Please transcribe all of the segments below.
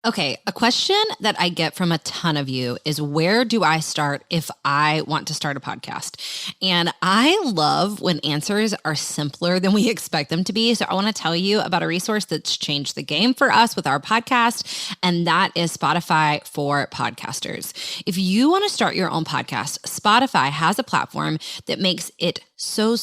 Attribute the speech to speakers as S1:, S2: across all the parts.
S1: Okay, a question that I get from a ton of you is, where do I start if I want to start a podcast? And I love when answers are simpler than we expect them to be. So I want to tell you about a resource that's changed the game for us with our podcast, and that is Spotify for Podcasters. If you want to start your own podcast, Spotify has a platform that makes it so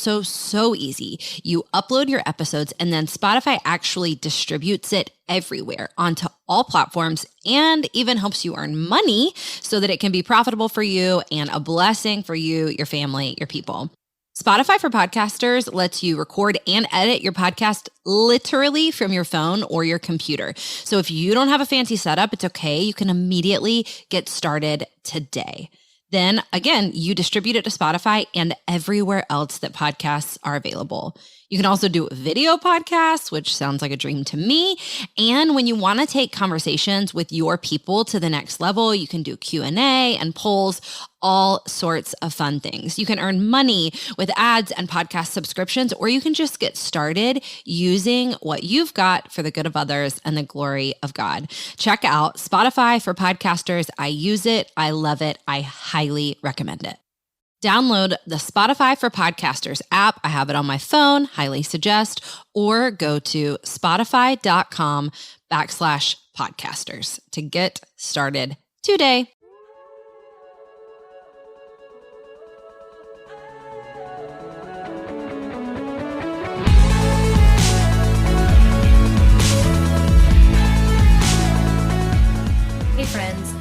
S1: easy. You upload your episodes and then Spotify actually distributes it everywhere onto all platforms and even helps you earn money so that it can be profitable for you and a blessing for you, your family, your people. Spotify for Podcasters lets you record and edit your podcast literally from your phone or your computer. So if you don't have a fancy setup, it's okay. You can immediately get started today. Then again, you distribute it to Spotify and everywhere else that podcasts are available. You can also do video podcasts, which sounds like a dream to me. And when you want to take conversations with your people to the next level, you can do Q&A and polls, all sorts of fun things. You can earn money with ads and podcast subscriptions, or you can just get started using what you've got for the good of others and the glory of God. Check out Spotify for Podcasters. I use it. I love it. I highly recommend it. Download the Spotify for Podcasters app. I have it on my phone, highly suggest, or go to spotify.com/podcasters to get started today.
S2: Hey friends,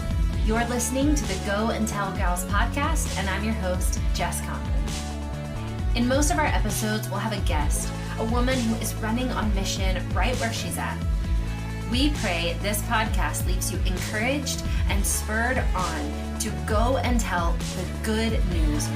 S2: you're listening to the Go and Tell Gals podcast, and I'm your host, Jess Conlon. In most of our episodes, we'll have a guest, a woman who is running on mission right where she's at. We pray this podcast leaves you encouraged and spurred on to go and tell the good news.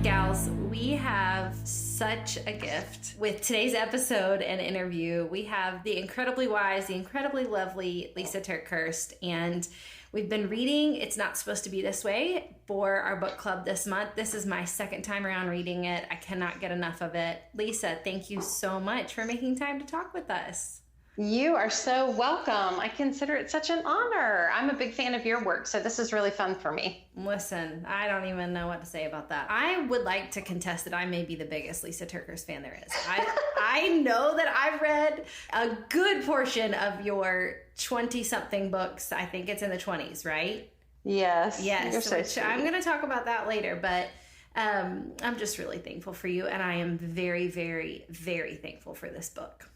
S2: Gals, we have such a gift with today's episode and interview. We have the incredibly wise, the incredibly lovely Lysa TerKeurst, and we've been reading It's Not Supposed to Be This Way for our book club this month. This is my second time around reading it. I cannot get enough of it. Lysa, thank you so much for making time to talk with us.
S3: You are so welcome. I consider it such an honor. I'm a big fan of your work, so this is really fun for me.
S2: Listen, I don't even know what to say about that. I would like to contest that I may be the biggest Lysa TerKeurst fan there is. I know that I've read a good portion of your 20-something books. I think it's in the 20s, right?
S3: Yes.
S2: Yes,
S3: You're so
S2: which
S3: sweet.
S2: I'm going to talk about that later, but I'm just really thankful for you, and I am very, very, very thankful for this book.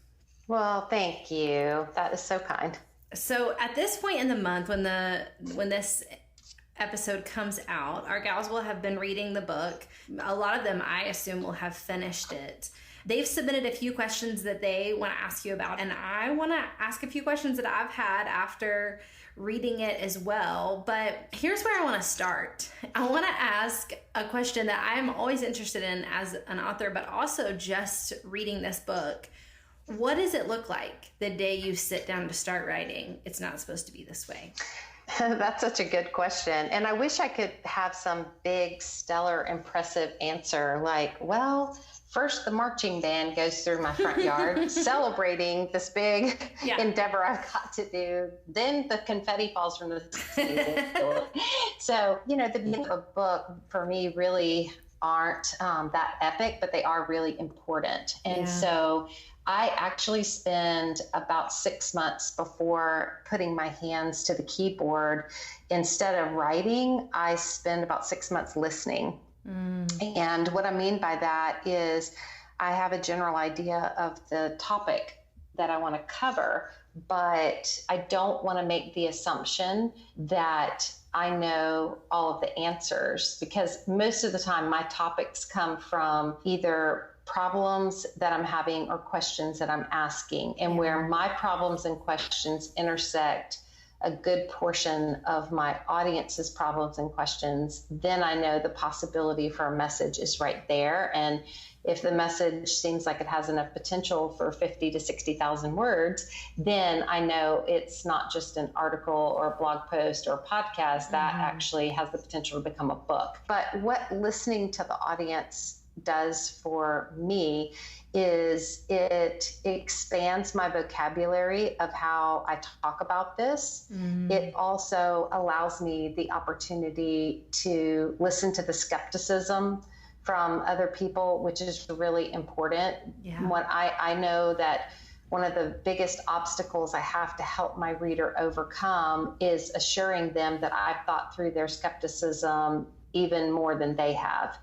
S3: Well, thank you. That is so kind.
S2: So at this point in the month, when this episode comes out, our gals will have been reading the book. A lot of them, I assume, will have finished it. They've submitted a few questions that they want to ask you about, and I want to ask a few questions that I've had after reading it as well. But here's where I want to start. I want to ask a question that I'm always interested in as an author, but also just reading this book. What does it look like the day you sit down to start writing It's Not Supposed to Be This Way?
S3: That's such a good question. And I wish I could have some big, stellar, impressive answer like, well, first the marching band goes through my front yard celebrating this big endeavor I've got to do. Then the confetti falls from the ceiling. So, the beginning of a book for me really aren't that epic, but they are really important. And so I actually spend about 6 months before putting my hands to the keyboard. Instead of writing, I spend about 6 months listening. And what I mean by that is I have a general idea of the topic that I want to cover, but I don't want to make the assumption that I know all of the answers, because most of the time my topics come from either problems that I'm having or questions that I'm asking, and where my problems and questions intersect a good portion of my audience's problems and questions, then I know the possibility for a message is right there. And if the message seems like it has enough potential for 50 to 60,000 words, then I know it's not just an article or a blog post or a podcast that actually has the potential to become a book. But what listening to the audience does for me is it expands my vocabulary of how I talk about this. It also allows me the opportunity to listen to the skepticism from other people, which is really important. What I know that one of the biggest obstacles I have to help my reader overcome is assuring them that I've thought through their skepticism even more than they have.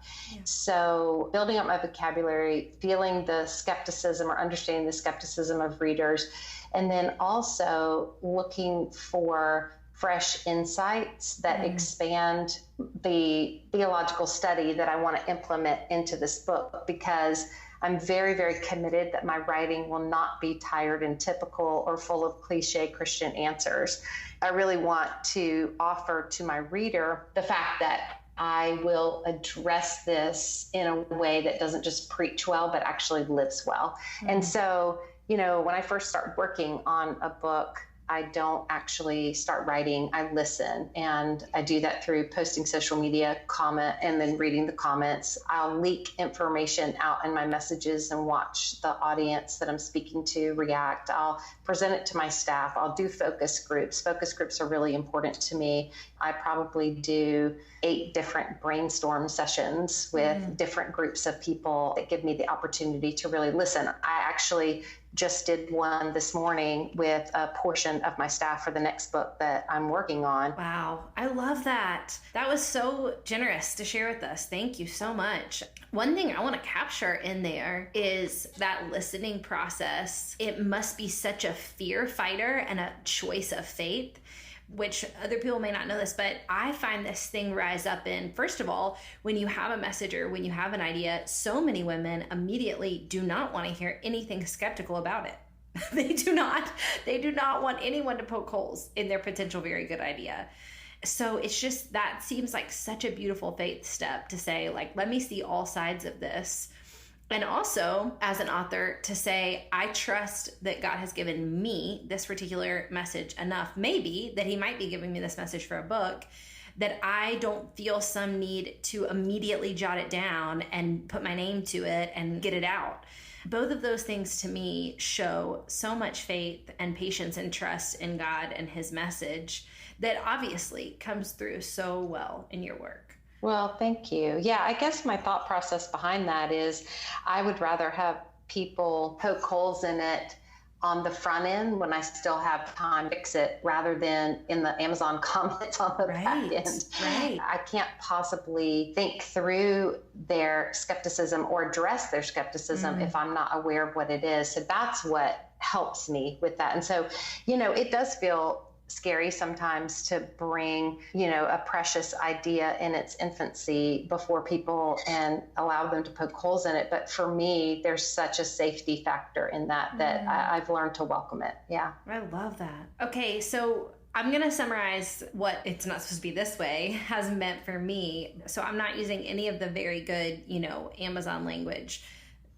S3: So building up my vocabulary, feeling the skepticism or understanding the skepticism of readers, and then also looking for fresh insights that expand the theological study that I want to implement into this book, because I'm very, very committed that my writing will not be tired and typical or full of cliche Christian answers. I really want to offer to my reader the fact that I will address this in a way that doesn't just preach well, but actually lives well. And so, when I first start working on a book, I don't actually start writing. I listen, and I do that through posting social media, comment, and then reading the comments. I'll leak information out in my messages and watch the audience that I'm speaking to react. I'll present it to my staff. I'll do focus groups. Focus groups are really important to me. I probably do 8 different brainstorm sessions with different groups of people that give me the opportunity to really listen. I actually just did one this morning with a portion of my staff for the next book that I'm working on.
S2: Wow. I love that. That was so generous to share with us. Thank you so much. One thing I want to capture in there is that listening process. It must be such a fear fighter and a choice of faith, which other people may not know this, but I find this thing rise up in, first of all, when you have a message or when you have an idea, so many women immediately do not want to hear anything skeptical about it. They do not want anyone to poke holes in their potential very good idea. So it's just, that seems like such a beautiful faith step to say, like, let me see all sides of this. And also, as an author, to say, I trust that God has given me this particular message enough, maybe that he might be giving me this message for a book, that I don't feel some need to immediately jot it down and put my name to it and get it out. Both of those things to me show so much faith and patience and trust in God and his message that obviously comes through so well in your work.
S3: Well, thank you. Yeah, I guess my thought process behind that is I would rather have people poke holes in it on the front end when I still have time to fix it, rather than in the Amazon comments on the back end.
S2: Right.
S3: I can't possibly think through their skepticism or address their skepticism if I'm not aware of what it is. So that's what helps me with that. And so, it does feel scary sometimes to bring, a precious idea in its infancy before people and allow them to poke holes in it. But for me, there's such a safety factor in that I've learned to welcome it. Yeah.
S2: I love that. Okay. So I'm going to summarize what It's Not Supposed to Be This Way has meant for me. So I'm not using any of the very good, Amazon language.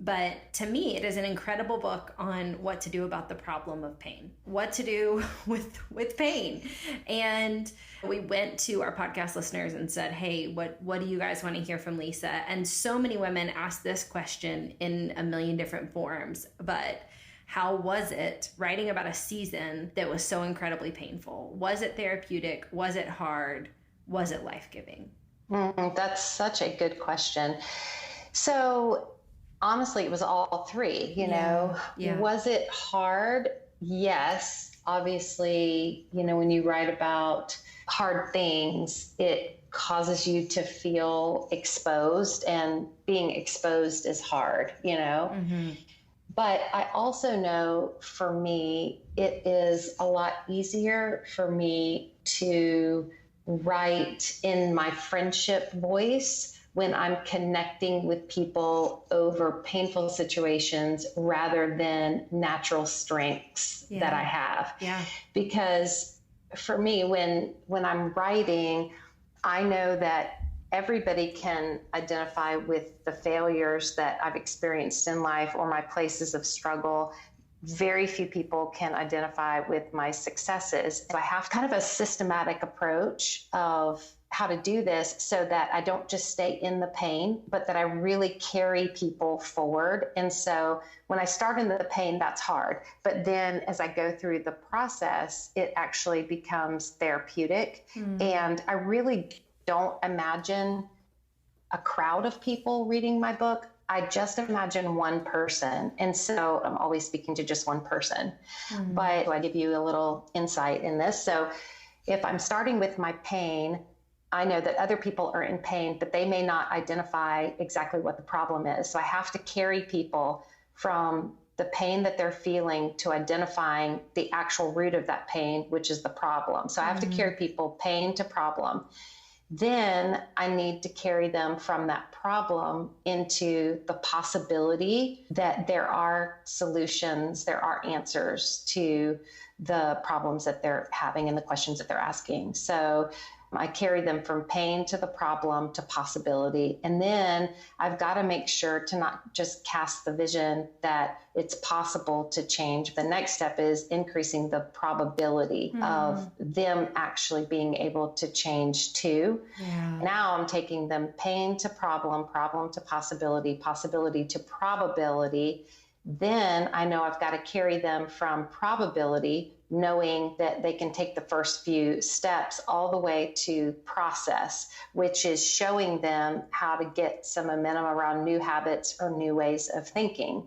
S2: But to me, it is an incredible book on what to do about the problem of pain, what to do with pain. And we went to our podcast listeners and said, hey, what do you guys want to hear from Lysa? And so many women asked this question in a million different forms. But how was it writing about a season that was so incredibly painful? Was it therapeutic? Was it hard? Was it life-giving?
S3: That's such a good question. So honestly, it was all three,
S2: Yeah.
S3: Was it hard? Yes. Obviously, when you write about hard things, it causes you to feel exposed, and being exposed is hard, But I also know for me, it is a lot easier for me to write in my friendship voice when I'm connecting with people over painful situations rather than natural strengths that I have.
S2: Yeah.
S3: Because for me, when I'm writing, I know that everybody can identify with the failures that I've experienced in life or my places of struggle. Very few people can identify with my successes. So I have kind of a systematic approach of how to do this so that I don't just stay in the pain, but that I really carry people forward. And so when I start in the pain, that's hard. But then as I go through the process, it actually becomes therapeutic. And I really don't imagine a crowd of people reading my book. I just imagine one person. And so I'm always speaking to just one person. But I give you a little insight in this. So if I'm starting with my pain, I know that other people are in pain, but they may not identify exactly what the problem is. So I have to carry people from the pain that they're feeling to identifying the actual root of that pain, which is the problem. So I have to carry people pain to problem. Then I need to carry them from that problem into the possibility that there are solutions, there are answers to the problems that they're having and the questions that they're asking. So I carry them from pain to the problem to possibility. And then I've got to make sure to not just cast the vision that it's possible to change. The next step is increasing the probability of them actually being able to change too. Yeah. Now I'm taking them pain to problem, problem to possibility, possibility to probability. Then I know I've got to carry them from probability, knowing that they can take the first few steps all the way to process, which is showing them how to get some momentum around new habits or new ways of thinking.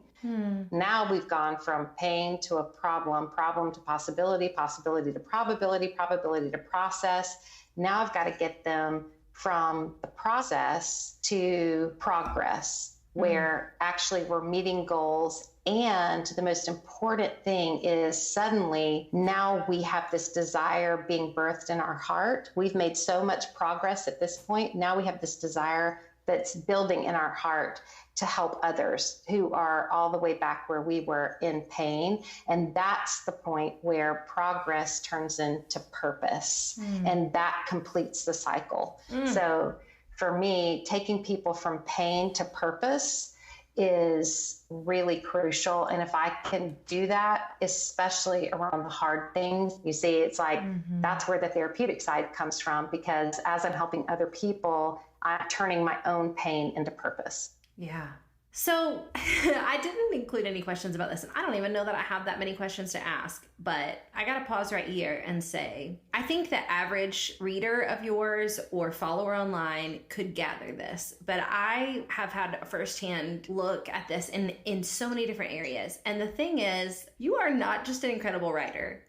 S3: Now we've gone from pain to a problem, problem to possibility, possibility to probability, probability to process. Now I've got to get them from the process to progress, where actually we're meeting goals. And the most important thing is suddenly now we have this desire being birthed in our heart. We've made so much progress at this point. Now we have this desire that's building in our heart to help others who are all the way back where we were in pain. And that's the point where progress turns into purpose. And that completes the cycle. So for me, taking people from pain to purpose is really crucial. And if I can do that, especially around the hard things, you see, it's like that's where the therapeutic side comes from, because as I'm helping other people, I'm turning my own pain into purpose.
S2: Yeah. So I didn't include any questions about this, and I don't even know that I have that many questions to ask, but I got to pause right here and say, I think the average reader of yours or follower online could gather this, but I have had a firsthand look at this in so many different areas. And the thing is, you are not just an incredible writer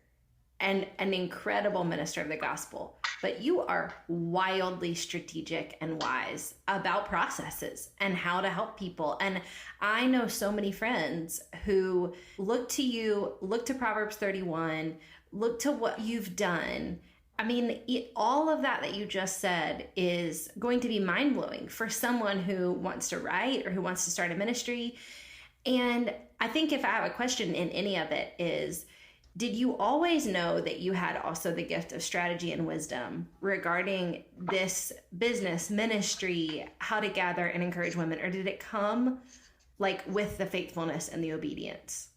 S2: and an incredible minister of the gospel, but you are wildly strategic and wise about processes and how to help people. And I know so many friends who look to you, look to Proverbs 31, look to what you've done. I mean, all of that you just said is going to be mind-blowing for someone who wants to write or who wants to start a ministry. And I think if I have a question in any of it is, did you always know that you had also the gift of strategy and wisdom regarding this business, ministry, how to gather and encourage women? Or did it come like with the faithfulness and the obedience?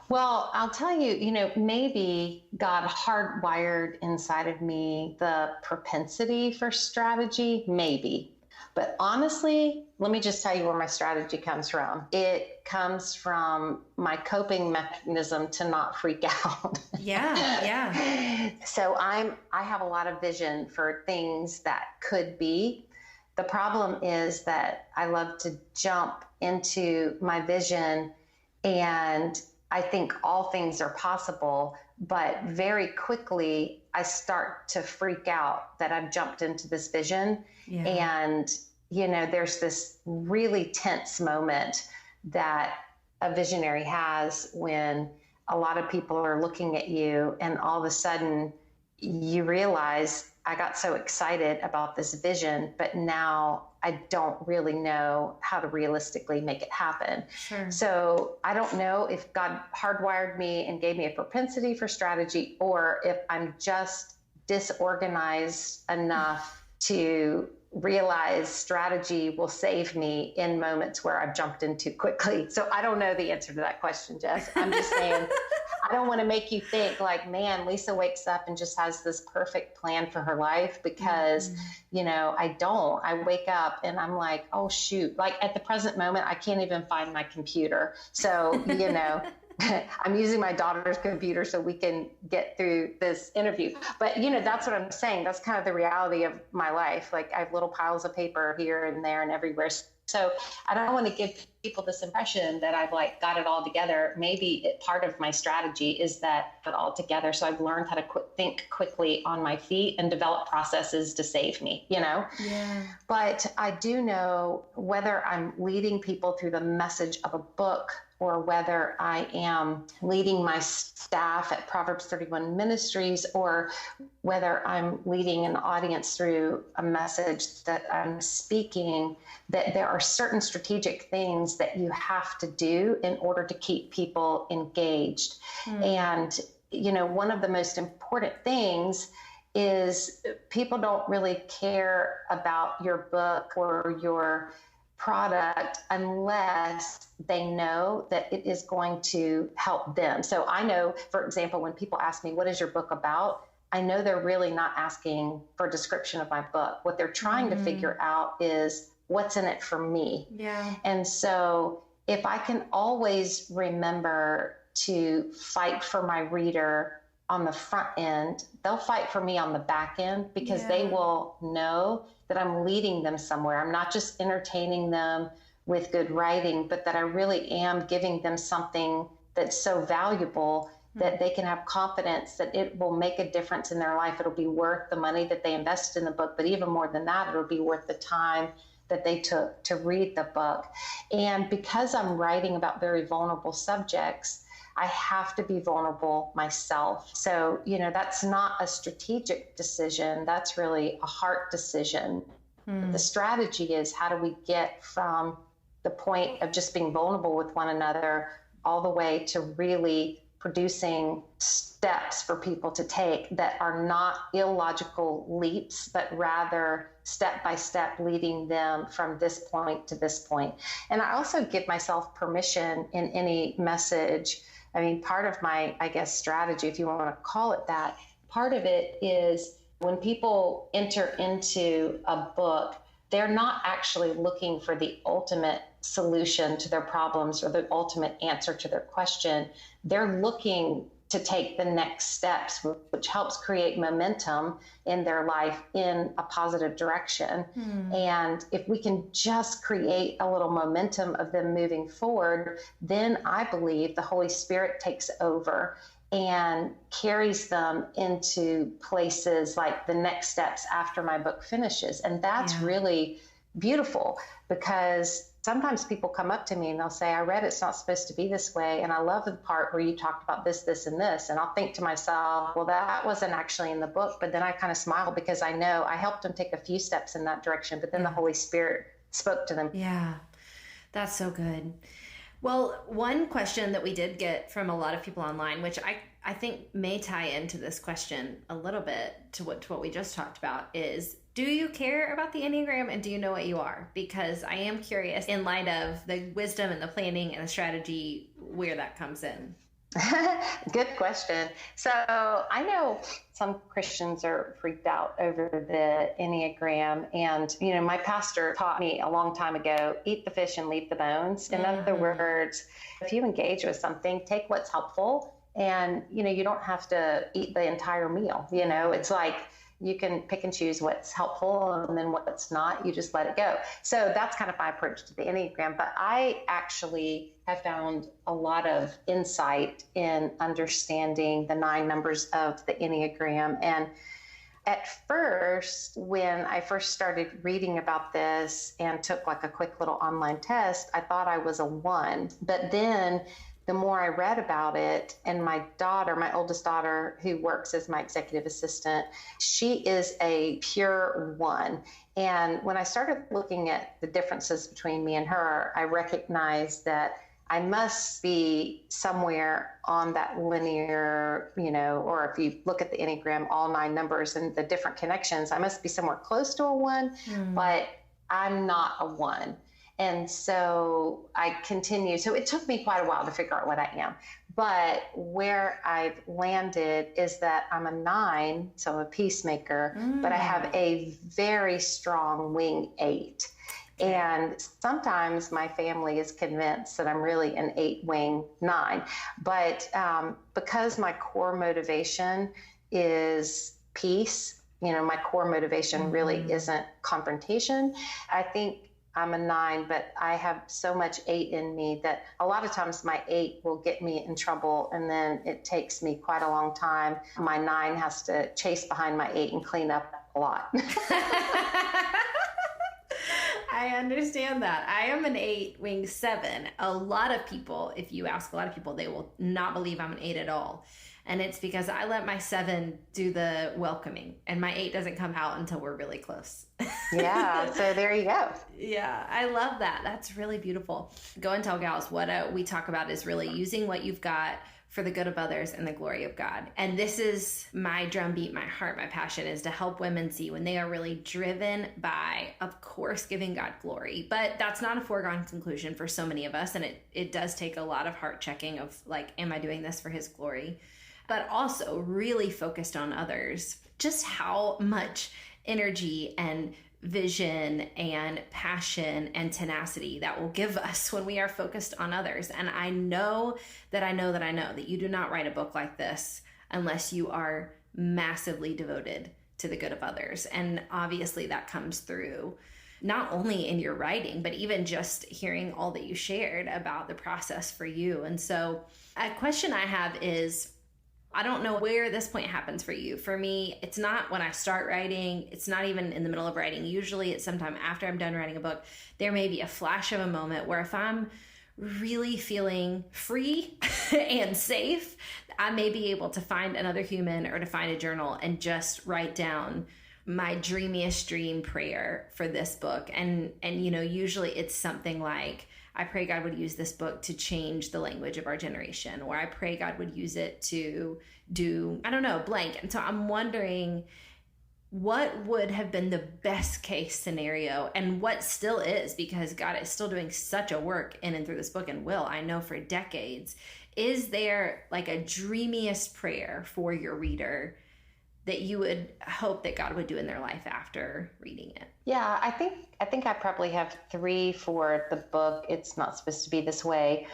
S3: Well, I'll tell you, maybe God hardwired inside of me the propensity for strategy, maybe. But honestly, let me just tell you where my strategy comes from. It comes from my coping mechanism to not freak out.
S2: Yeah.
S3: So I have a lot of vision for things that could be. The problem is that I love to jump into my vision, and I think all things are possible, but very quickly I start to freak out that I've jumped into this vision. Yeah. And, there's this really tense moment that a visionary has when a lot of people are looking at you, and all of a sudden you realize, I got so excited about this vision, but now I don't really know how to realistically make it happen. Sure. So I don't know if God hardwired me and gave me a propensity for strategy, or if I'm just disorganized enough to realize strategy will save me in moments where I've jumped in too quickly. So I don't know the answer to that question, Jess. I'm just saying I don't want to make you think like, man, Lysa wakes up and just has this perfect plan for her life, because, I don't. I wake up and I'm like, oh, shoot. Like at the present moment, I can't even find my computer. So, I'm using my daughter's computer so we can get through this interview. But, that's what I'm saying. That's kind of the reality of my life. Like I have little piles of paper here and there and everywhere. So I don't want to give people this impression that I've like got it all together. Maybe part of my strategy is that it all together. So I've learned how to think quickly on my feet and develop processes to save me, Yeah. But I do know whether I'm leading people through the message of a book or whether I am leading my staff at Proverbs 31 Ministries, or whether I'm leading an audience through a message that I'm speaking, that there are certain strategic things that you have to do in order to keep people engaged. And, one of the most important things is people don't really care about your book or your product unless they know that it is going to help them. So I know, for example, when people ask me, what is your book about? I know they're really not asking for a description of my book. What they're trying to figure out is what's in it for me.
S2: Yeah.
S3: And so if I can always remember to fight for my reader on the front end, they'll fight for me on the back end, because they will know that I'm leading them somewhere. I'm not just entertaining them with good writing, but that I really am giving them something that's so valuable that they can have confidence that it will make a difference in their life. It'll be worth the money that they invested in the book, but even more than that, it'll be worth the time that they took to read the book. And because I'm writing about very vulnerable subjects, I have to be vulnerable myself. So, that's not a strategic decision. That's really a heart decision. The strategy is, how do we get from the point of just being vulnerable with one another all the way to really producing steps for people to take that are not illogical leaps, but rather step by step leading them from this point to this point. And I also give myself permission in any message. I mean, part of my, strategy, if you want to call it that, part of it is when people enter into a book, they're not actually looking for the ultimate solution to their problems or the ultimate answer to their question. They're looking to take the next steps, which helps create momentum in their life in a positive direction. And if we can just create a little momentum of them moving forward, then I believe the Holy Spirit takes over and carries them into places like the next steps after my book finishes. And that's really beautiful, because sometimes people come up to me and they'll say, I read it's not supposed to be this way, and I love the part where you talked about this, this, and this. And I'll think to myself, well, that wasn't actually in the book. But then I kind of smile, because I know I helped them take a few steps in that direction, but then the Holy Spirit spoke to them.
S2: Yeah, that's so good. Well, one question that we did get from a lot of people online, which I think may tie into this question a little bit to what we just talked about, is, do you care about the Enneagram, and do you know what you are? Because I am curious, in light of the wisdom and the planning and the strategy, where that comes in.
S3: Good question. So I know some Christians are freaked out over the Enneagram. And, my pastor taught me a long time ago, eat the fish and leave the bones. In other words, if you engage with something, take what's helpful. And, you don't have to eat the entire meal. It's like, you can pick and choose what's helpful, and then what's not, you just let it go. So that's kind of my approach to the Enneagram. But I actually have found a lot of insight in understanding the 9 numbers of the Enneagram. And at first, when I first started reading about this and took like a quick little online test, I thought I was a 1. But then the more I read about it, and my oldest daughter, who works as my executive assistant, she is a pure 1. And when I started looking at the differences between me and her, I recognized that I must be somewhere on that linear, or if you look at the Enneagram, all 9 numbers and the different connections, I must be somewhere close to a 1, but I'm not a 1. And so I continue. So it took me quite a while to figure out what I am. But where I've landed is that I'm a 9, so I'm a peacemaker, but I have a very strong wing 8. And sometimes my family is convinced that I'm really an 8 wing 9. But because my core motivation is peace, my core motivation really isn't confrontation. I think I'm a 9, but I have so much 8 in me that a lot of times my 8 will get me in trouble, and then it takes me quite a long time. My 9 has to chase behind my 8 and clean up a lot.
S2: I understand that. I am an 8 wing 7. A lot of people, if you ask a lot of people, they will not believe I'm an 8 at all. And it's because I let my 7 do the welcoming, and my 8 doesn't come out until we're really close.
S3: Yeah, so there you go.
S2: Yeah, I love that. That's really beautiful. Go and Tell Gals, what we talk about is really using what you've got for the good of others and the glory of God. And this is my drumbeat, my heart, my passion is to help women see when they are really driven by, of course, giving God glory. But that's not a foregone conclusion for so many of us. And it does take a lot of heart checking of like, am I doing this for his glory? But also really focused on others, just how much energy and vision and passion and tenacity that will give us when we are focused on others. And I know that you do not write a book like this unless you are massively devoted to the good of others. And obviously that comes through not only in your writing, but even just hearing all that you shared about the process for you. And so a question I have is, I don't know where this point happens for you. For me, it's not when I start writing. It's not even in the middle of writing. Usually it's sometime after I'm done writing a book. There may be a flash of a moment where if I'm really feeling free and safe, I may be able to find another human or to find a journal and just write down my dreamiest dream prayer for this book. And usually it's something like, I pray God would use this book to change the language of our generation, or I pray God would use it to do, I don't know, blank. And so I'm wondering what would have been the best case scenario, and what still is, because God is still doing such a work in and through this book and will, I know, for decades. Is there like a dreamiest prayer for your reader that you would hope that God would do in their life after reading it?
S3: Yeah, I think I probably have 3 for the book. It's not supposed to be this way.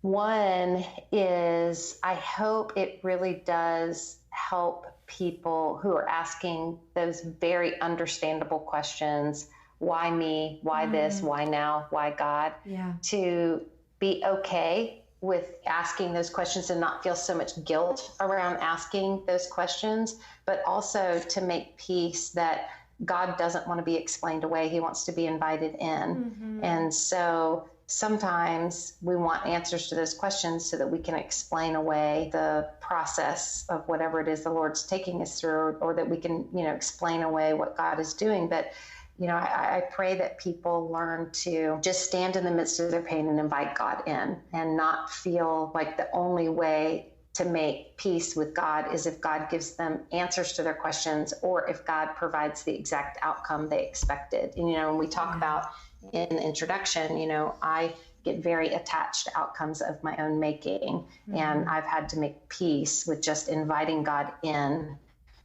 S3: One is, I hope it really does help people who are asking those very understandable questions. Why me? Why this? Why now? Why God?
S2: Yeah.
S3: To be okay with asking those questions and not feel so much guilt around asking those questions, but also to make peace that God doesn't want to be explained away. He wants to be invited in. And so sometimes we want answers to those questions so that we can explain away the process of whatever it is the Lord's taking us through, or that we can, explain away what God is doing. But I pray that people learn to just stand in the midst of their pain and invite God in, and not feel like the only way to make peace with God is if God gives them answers to their questions, or if God provides the exact outcome they expected. And, when we talk about in the introduction, I get very attached to outcomes of my own making, and I've had to make peace with just inviting God in.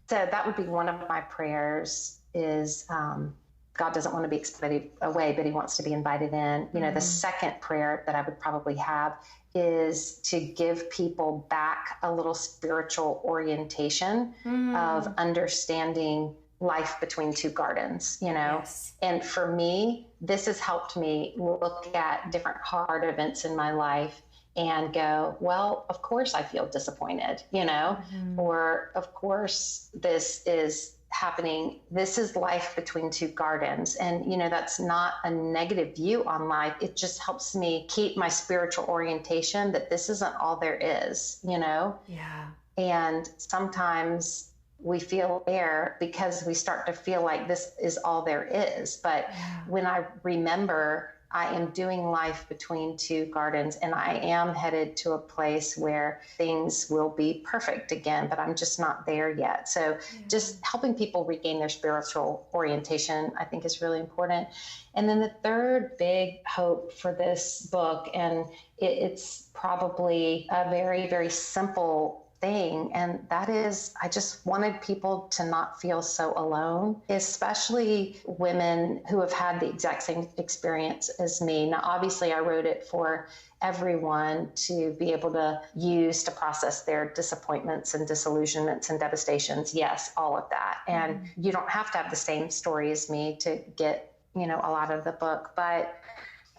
S3: So that would be one of my prayers is, God doesn't want to be expected away, but he wants to be invited in. The second prayer that I would probably have is to give people back a little spiritual orientation of understanding life between two gardens,
S2: Yes.
S3: And for me, this has helped me look at different hard events in my life and go, well, of course I feel disappointed, or of course this is happening. This is life between two gardens. And, that's not a negative view on life. It just helps me keep my spiritual orientation that this isn't all there is,
S2: Yeah.
S3: And sometimes we feel there because we start to feel like this is all there is. But when I remember I am doing life between two gardens, and I am headed to a place where things will be perfect again, but I'm just not there yet. So just helping people regain their spiritual orientation, I think, is really important. And then the third big hope for this book, and it's probably a very, very simple thing, and that is, I just wanted people to not feel so alone, especially women who have had the exact same experience as me. Now, obviously, I wrote it for everyone to be able to use to process their disappointments and disillusionments and devastations. Yes, all of that. And you don't have to have the same story as me to get, a lot of the book. But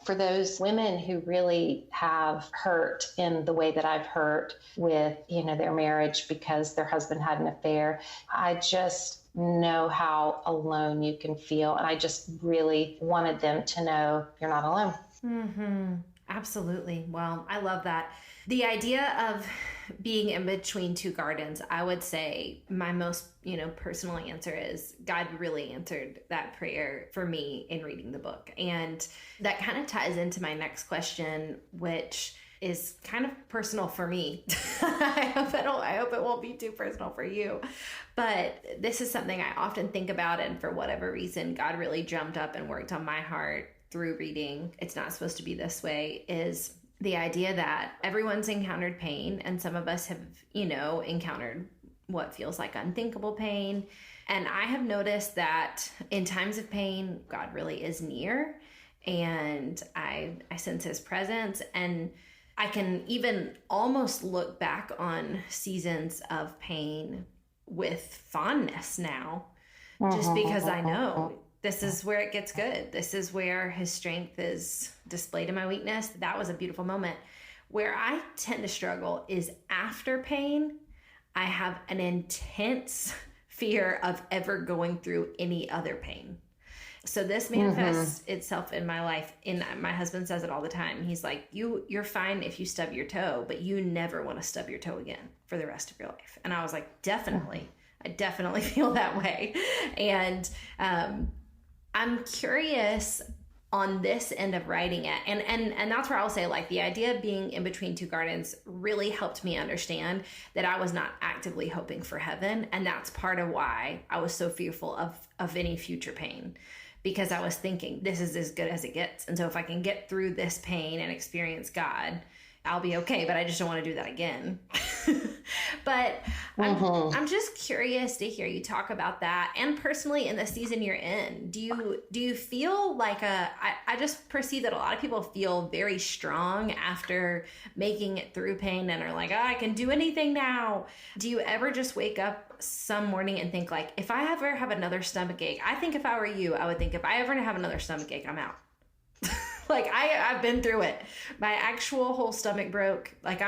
S3: for those women who really have hurt in the way that I've hurt with, their marriage because their husband had an affair, I just know how alone you can feel. And I just really wanted them to know you're not alone.
S2: Mm-hmm. Absolutely. Well, I love that. The idea of being in between two gardens, I would say my most, personal answer is God really answered that prayer for me in reading the book. And that kind of ties into my next question, which is kind of personal for me. I hope it won't be too personal for you. But this is something I often think about, and for whatever reason, God really jumped up and worked on my heart through reading It's Not Supposed to Be This Way, is the idea that everyone's encountered pain, and some of us have, encountered what feels like unthinkable pain. And I have noticed that in times of pain, God really is near, and I sense his presence. And I can even almost look back on seasons of pain with fondness now, just because I know this is where it gets good. This is where his strength is displayed in my weakness. That was a beautiful moment. Where I tend to struggle is after pain, I have an intense fear of ever going through any other pain. So this manifests itself in my life. My husband says it all the time. He's like, you're fine if you stub your toe, but you never want to stub your toe again for the rest of your life. And I was like, definitely. I definitely feel that way. And I'm curious on this end of writing it. And that's where I'll say, like, the idea of being in between two gardens really helped me understand that I was not actively hoping for heaven. And that's part of why I was so fearful of any future pain, because I was thinking this is as good as it gets. And so if I can get through this pain and experience God, I'll be okay, but I just don't want to do that again. But I'm just curious to hear you talk about that. And personally, in the season you're in, do you feel like I just perceive that a lot of people feel very strong after making it through pain and are like, I can do anything now. Do you ever just wake up some morning and think, like, if I ever have another stomach ache, I think if I were you, I would think, if I ever have another stomach ache, I'm out. Like, I've been through it. My actual whole stomach broke. Like,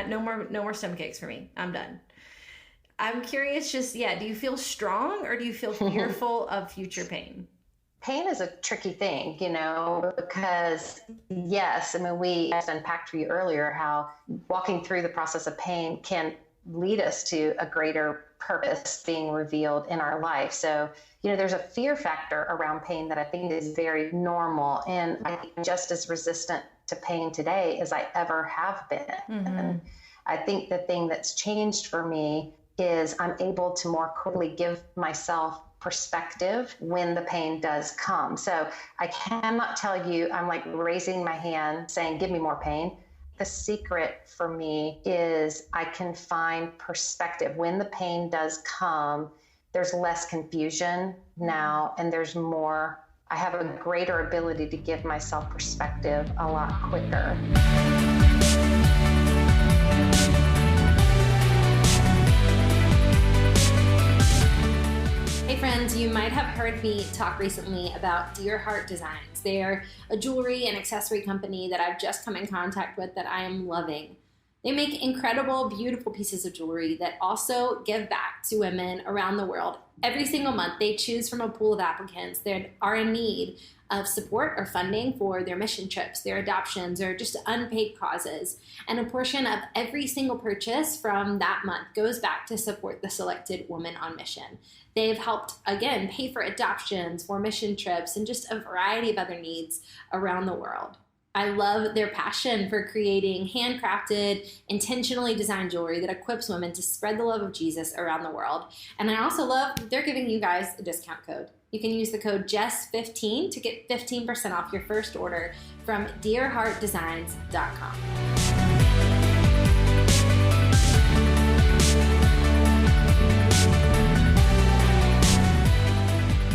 S2: no more stomach aches for me. I'm done. I'm curious, do you feel strong, or do you feel fearful of future pain?
S3: Pain is a tricky thing, because yes, we unpacked for you earlier how walking through the process of pain can lead us to a greater purpose being revealed in our life. So, there's a fear factor around pain that I think is very normal. And I'm just as resistant to pain today as I ever have been. And I think the thing that's changed for me is I'm able to more quickly give myself perspective when the pain does come. So I cannot tell you, I'm like raising my hand saying, give me more pain. The secret for me is I can find perspective. When the pain does come, there's less confusion now, and there's more. I have a greater ability to give myself perspective a lot quicker.
S4: Hey friends, you might have heard me talk recently about Dear Heart Designs. They're a jewelry and accessory company that I've just come in contact with that I am loving. They make incredible, beautiful pieces of jewelry that also give back to women around the world. Every single month, they choose from a pool of applicants that are in need of support or funding for their mission trips, their adoptions, or just unpaid causes. And a portion of every single purchase from that month goes back to support the selected woman on mission. They've helped, again, pay for adoptions, for mission trips, and just a variety of other needs around the world. I love their passion for creating handcrafted, intentionally designed jewelry that equips women to spread the love of Jesus around the world. And I also love that they're giving you guys a discount code. You can use the code JESS15 to get 15% off your first order from dearheartdesigns.com.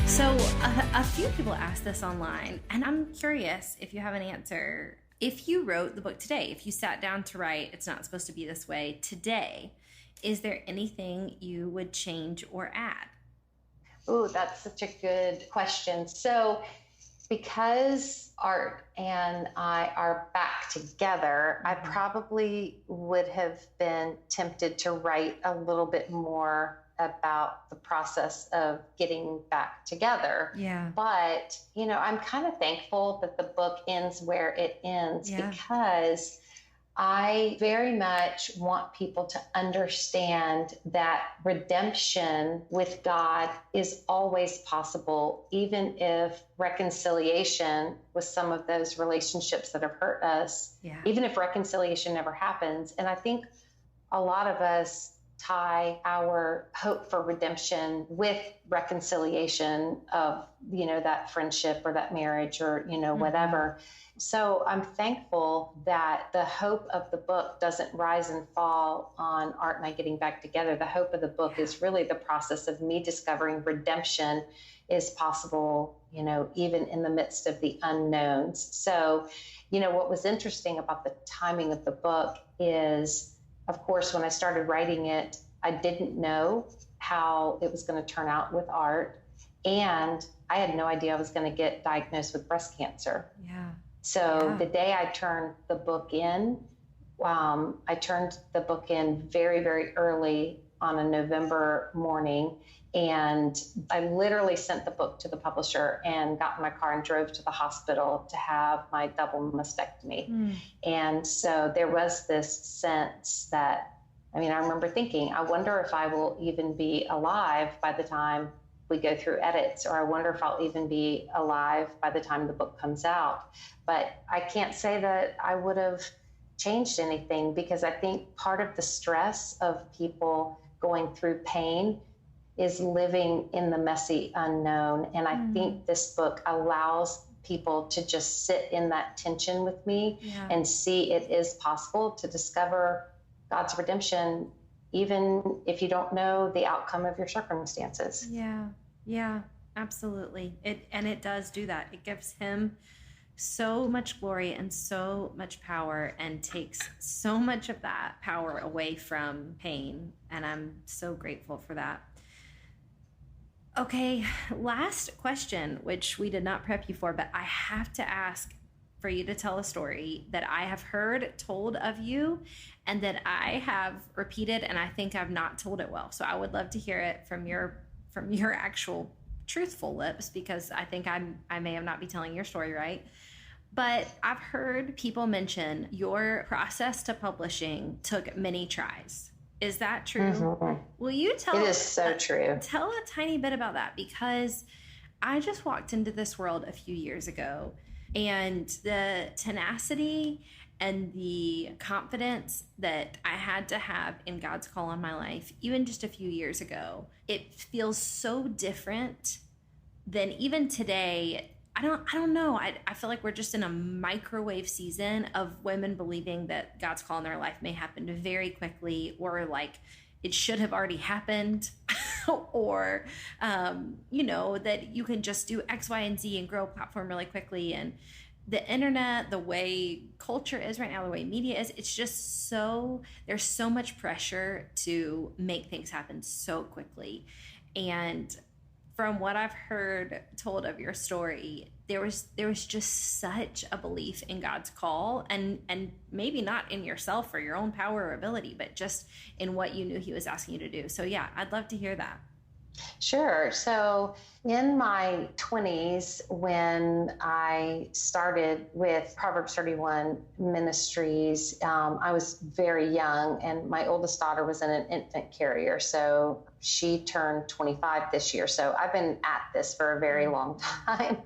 S2: So a few people asked this online, and I'm curious if you have an answer. If you wrote the book today, if you sat down to write, it's not supposed to be this way today, is there anything you would change or add?
S3: Oh, that's such a good question. So because Art and I are back together, I probably would have been tempted to write a little bit more about the process of getting back together.
S2: Yeah.
S3: But, I'm kind of thankful that the book ends where it ends because I very much want people to understand that redemption with God is always possible, even if reconciliation with some of those relationships that have hurt us, even if reconciliation never happens. And I think a lot of us tie our hope for redemption with reconciliation of, that friendship or that marriage or, whatever. So I'm thankful that the hope of the book doesn't rise and fall on Art and I getting back together. The hope of the book is really the process of me discovering redemption is possible, even in the midst of the unknowns. So, what was interesting about the timing of the book is, of course, when I started writing it, I didn't know how it was going to turn out with Art. And I had no idea I was going to get diagnosed with breast cancer. So the day I turned the book in, I turned the book in very, very early on a November morning. And I literally sent the book to the publisher and got in my car and drove to the hospital to have my double mastectomy. And so there was this sense that, I remember thinking, I wonder if I will even be alive by the time we go through edits, or I wonder if I'll even be alive by the time the book comes out. But I can't say that I would have changed anything, because I think part of the stress of people going through pain is living in the messy unknown. And I think this book allows people to just sit in that tension with me and see it is possible to discover God's redemption, even if you don't know the outcome of your circumstances.
S2: Yeah, absolutely. It does do that. It gives him so much glory and so much power and takes so much of that power away from pain. And I'm so grateful for that. Okay, last question, which we did not prep you for, but I have to ask for you to tell a story that I have heard told of you and that I have repeated, and I think I've not told it well. So I would love to hear it from your actual truthful lips, because I think I may have not be telling your story right. But I've heard people mention your process to publishing took many tries. Is that true? Will you tell?
S3: It is so true.
S2: Tell a tiny bit about that, because I just walked into this world a few years ago, and the tenacity and the confidence that I had to have in God's call on my life, even just a few years ago, it feels so different than even today. I don't know. I feel like we're just in a microwave season of women believing that God's call in their life may happen very quickly, or like it should have already happened, or, that you can just do X, Y, and Z and grow a platform really quickly. And the internet, the way culture is right now, the way media is, it's just there's so much pressure to make things happen so quickly. And from what I've heard told of your story, there was just such a belief in God's call, and maybe not in yourself or your own power or ability, but just in what you knew he was asking you to do. So yeah, I'd love to hear that.
S3: Sure. So in my 20s, when I started with Proverbs 31 Ministries, I was very young, and my oldest daughter was in an infant carrier. So she turned 25 this year. So I've been at this for a very long time.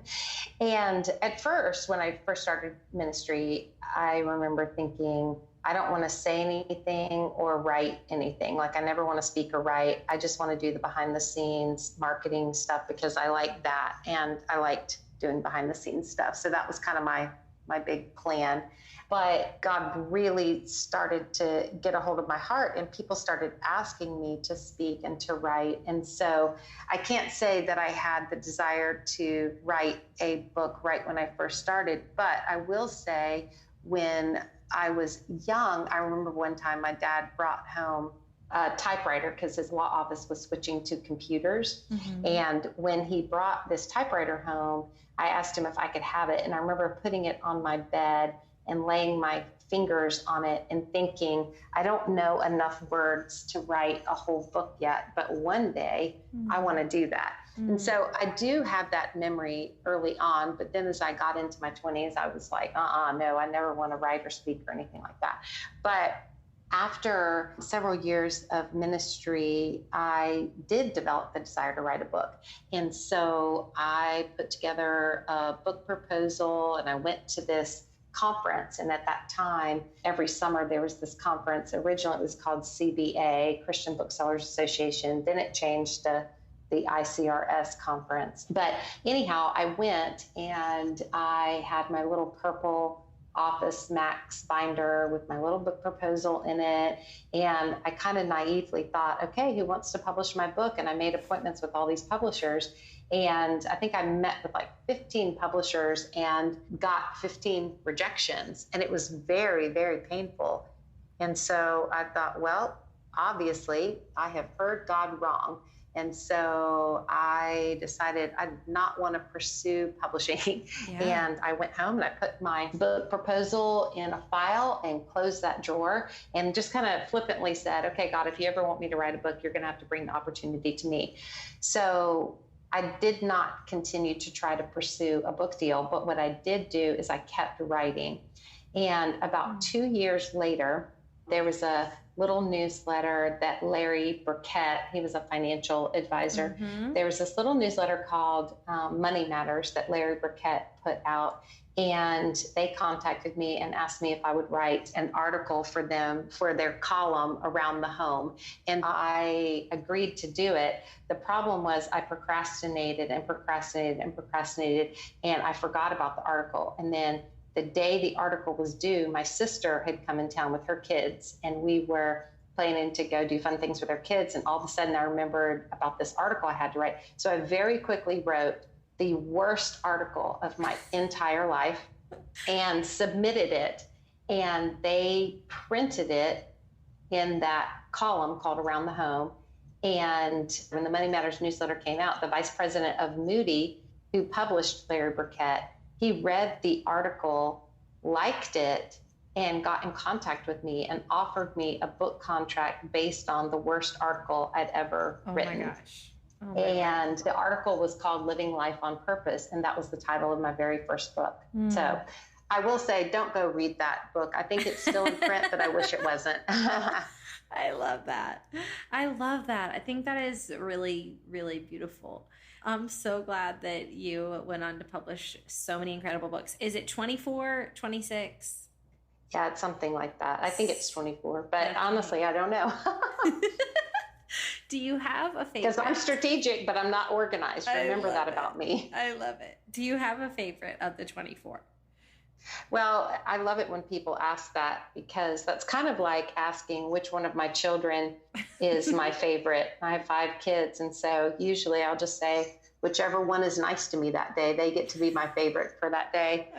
S3: And at first, when I first started ministry, I remember thinking, I don't want to say anything or write anything. Like, I never want to speak or write. I just want to do the behind the scenes marketing stuff because I like that. And I liked doing behind the scenes stuff. So that was kind of my big plan. But God really started to get a hold of my heart, and people started asking me to speak and to write. And so I can't say that I had the desire to write a book right when I first started, but I will say when I was young, I remember one time my dad brought home a typewriter because his law office was switching to computers. Mm-hmm. And when he brought this typewriter home, I asked him if I could have it. And I remember putting it on my bed and laying my fingers on it and thinking, I don't know enough words to write a whole book yet, but one day I want to do that. And so I do have that memory early on, but then as I got into my 20s, I was like, no, I never want to write or speak or anything like that. But after several years of ministry, I did develop the desire to write a book. And so I put together a book proposal, and I went to this conference. And at that time, every summer there was this conference. Originally it was called CBA, Christian Booksellers Association. Then it changed to the ICRS conference. But anyhow, I went, and I had my little purple Office Max binder with my little book proposal in it. And I kind of naively thought, okay, who wants to publish my book? And I made appointments with all these publishers. And I think I met with like 15 publishers and got 15 rejections. And it was very, very painful. And so I thought, well, obviously I have heard God wrong. And so I decided I did not want to pursue publishing. Yeah. And I went home and I put my book proposal in a file and closed that drawer and just kind of flippantly said, okay, God, if you ever want me to write a book, you're going to have to bring the opportunity to me. So I did not continue to try to pursue a book deal. But what I did do is I kept writing. And about 2 years later, there was a little newsletter that Larry Burkett, he was a financial advisor. Mm-hmm. There was this little newsletter called Money Matters that Larry Burkett put out. And they contacted me and asked me if I would write an article for them for their column around the home. And I agreed to do it. The problem was I procrastinated and I forgot about the article. And then the day the article was due, my sister had come in town with her kids, and we were planning to go do fun things with our kids. And all of a sudden I remembered about this article I had to write. So I very quickly wrote the worst article of my entire life and submitted it. And they printed it in that column called Around the Home. And when the Money Matters newsletter came out, the vice president of Moody, who published Larry Burkett, he read the article, liked it, and got in contact with me and offered me a book contract based on the worst article I'd ever written. My gosh. And the article was called Living Life on Purpose, and that was the title of my very first book. So I will say, don't go read that book. I think it's still in print, but I wish it wasn't.
S2: I love that. I think that is really, really beautiful. I'm so glad that you went on to publish so many incredible books. Is it 24, 26?
S3: Yeah, it's something like that. I think it's 24, but honestly, I don't know.
S2: Do you have a favorite?
S3: Because I'm strategic, but I'm not organized. Remember that about me.
S2: I love it. Do you have a favorite of the 24?
S3: Well, I love it when people ask that, because that's kind of like asking which one of my children is my favorite. I have 5 kids. And so usually I'll just say, whichever one is nice to me that day, they get to be my favorite for that day.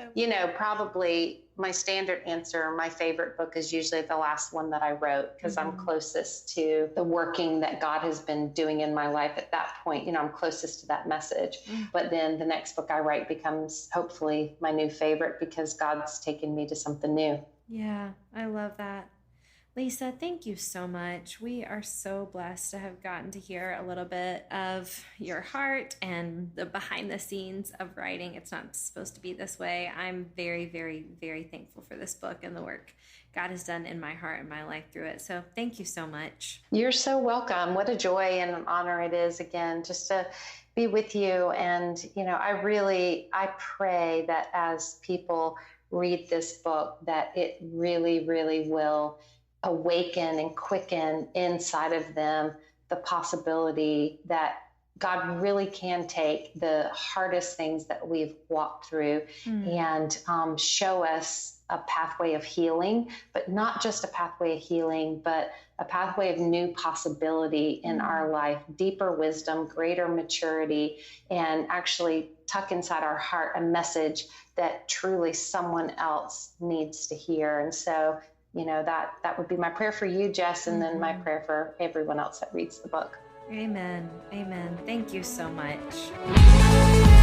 S3: Probably my standard answer, my favorite book is usually the last one that I wrote, because I'm closest to the working that God has been doing in my life at that point. You know, I'm closest to that message. But then the next book I write becomes hopefully my new favorite, because God's taken me to something new.
S2: Yeah, I love that. Lysa, thank you so much. We are so blessed to have gotten to hear a little bit of your heart and the behind the scenes of writing. It's not supposed to be this way. I'm very, very, very thankful for this book and the work God has done in my heart and my life through it. So thank you so much.
S3: You're so welcome. What a joy and an honor it is, again, just to be with you. And, you know, I pray that as people read this book, that it really, really will awaken and quicken inside of them the possibility that God really can take the hardest things that we've walked through and show us a pathway of healing, but not just a pathway of healing, but a pathway of new possibility in our life, deeper wisdom, greater maturity, and actually tuck inside our heart a message that truly someone else needs to hear. And so, you know, that would be my prayer for you, Jess, and then my prayer for everyone else that reads the book.
S2: Amen. Amen. Thank you so much.